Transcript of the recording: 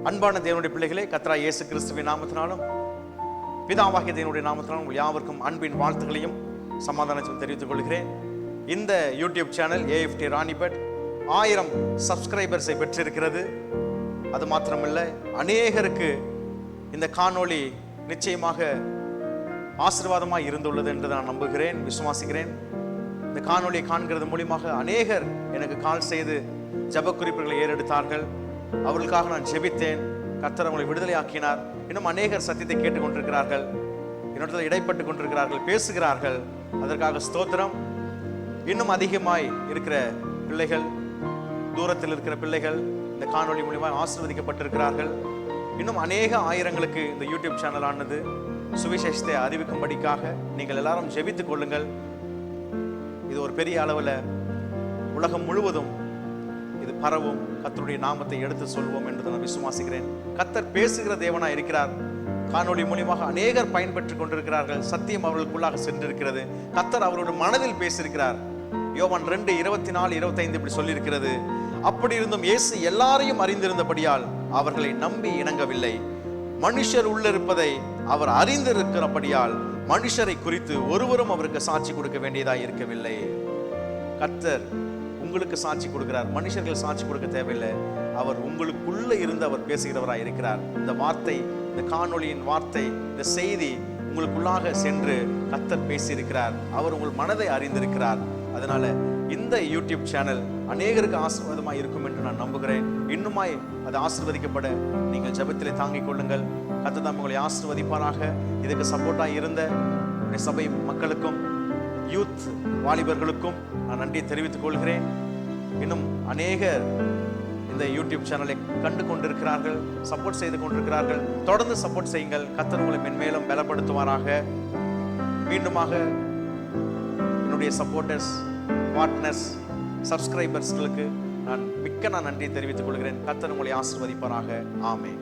அன்பான தேவனுடைய பிள்ளைகளே, கர்த்தராகிய இயேசு கிறிஸ்துவின் நாமத்தினாலும் பிதாவாகிய தேவனுடைய நாமத்தினாலும் உங்கள் யாவருக்கும் அன்பின் வாழ்த்துக்களையும் சமாதானத்தையும் தெரிவித்துக் கொள்கிறேன். இந்த யூடியூப் சேனல் AFT ராணிபட் 1000 சப்ஸ்கிரைபர்ஸை பெற்றிருக்கிறது. அது மாத்திரமல்ல, அநேகருக்கு இந்த காணொளி நிச்சயமாக ஆசீர்வாதமாக இருந்துள்ளது என்று நான் நம்புகிறேன், விசுவாசிக்கிறேன். இந்த காணொளியை காண்கிறது மூலியமாக அநேகர் எனக்கு கால் செய்து ஜெப குறிப்புகளை ஏறெடுத்தார்கள். அவர்களுக்காக நான் ஜெபித்தேன். கர்த்தர் அவங்களை விடுதலை ஆக்கினார். இன்னும் அநேகர் சத்தியத்தை கேட்டுக்கொண்டிருக்கிறார்கள், என்னிடத்தில் இடைப்பட்டு கொண்டிருக்கிறார்கள், பேசுகிறார்கள். அதற்காக ஸ்தோத்திரம். இன்னும் அதிகமாய் இருக்கிற பிள்ளைகள், தூரத்தில் இருக்கிற பிள்ளைகள் இந்த காணொளி மூலியமாக ஆசீர்வதிக்கப்பட்டிருக்கிறார்கள். இன்னும் அநேக ஆயிரங்களுக்கு இந்த யூடியூப் சேனல் ஆனது சுவிசேஷத்தை அறிவிக்கும்படிக்காக நீங்கள் எல்லாரும் ஜெபித்துக் கொள்ளுங்கள். இது ஒரு பெரிய அளவில் உலகம் முழுவதும் இது பரவும். கர்த்தருடைய நாமத்தை எடுத்து சொல்வோம் என்று நான் விசுவாசிக்கிறேன். கர்த்தர் பேசுகிற தேவனா இருக்கிறார். காணொளி மூலியமாக அநேகர் பயன்பெற்றுக் கொண்டிருக்கிறார்கள். சத்தியம் அவர்களுக்குள்ளாக சென்றிருக்கிறது. கர்த்தர் அவருடைய மனதில் பேசியிருக்கிறார். யோவான் 2:24-25 இப்படி சொல்லியிருக்கிறது. அப்படி இருந்தும் இயேசு எல்லாரையும் அறிந்திருந்தபடியால் அவர்களை நம்பி இணங்கவில்லை. மனுஷர் உள்ளிருப்பதை அவர் அறிந்திருக்கிறபடியால் மனுஷரை குறித்து ஒருவரும் அவருக்கு சாட்சி கொடுக்க வேண்டியதாக இருக்கவில்லை. கர்த்தர் உங்களுக்கு சாட்சி கொடுக்கிறார். மனுஷர்கள் சாட்சி கொடுக்க தேவையில்லை. அவர் உங்களுக்குள்ள இருந்து அவர் பேசுகிறவராய் இருக்கிறார். இந்த வார்த்தை, இந்த காணொளியின் வார்த்தை, இந்த செய்தி உங்களுக்குள்ளாக சென்று கர்த்தர் பேசியிருக்கிறார். அவர் உங்கள் மனதை அறிந்திருக்கிறார். அதனால இந்த யூடியூப் சேனல் அநேகருக்கு ஆசீர்வாதமாக இருக்கும் என்று நான் நம்புகிறேன். இன்னுமாய் அது ஆசீர்வதிக்கப்பட நீங்கள் ஜெபத்திலே தாங்கிக் கொள்ளுங்கள். கர்த்தர் தாம் உங்களை ஆசீர்வதிப்பாராக. இதுக்கு சப்போர்ட்டாக இருந்த சபை மக்களுக்கும் யூத் வாலிபர்களுக்கும் நான் நன்றியை தெரிவித்துக் கொள்கிறேன். இன்னும் அநேகர் இந்த யூடியூப் சேனலை கண்டு கொண்டிருக்கிறார்கள், சப்போர்ட் செய்து கொண்டிருக்கிறார்கள். தொடர்ந்து சப்போர்ட் செய்யுங்கள். கர்த்தர் உங்களை மென்மேலும் பலப்படுத்துவாராக. மீண்டுமாக என்னுடைய சப்போர்ட்டர்ஸ், பார்ட்னர்ஸ், சப்ஸ்கிரைபர்ஸ்களுக்கு நான் மிக்க நன்றி தெரிவித்துக் கொள்கிறேன். கர்த்தர் உங்களை ஆசீர்வதிப்பாராக. ஆமென்.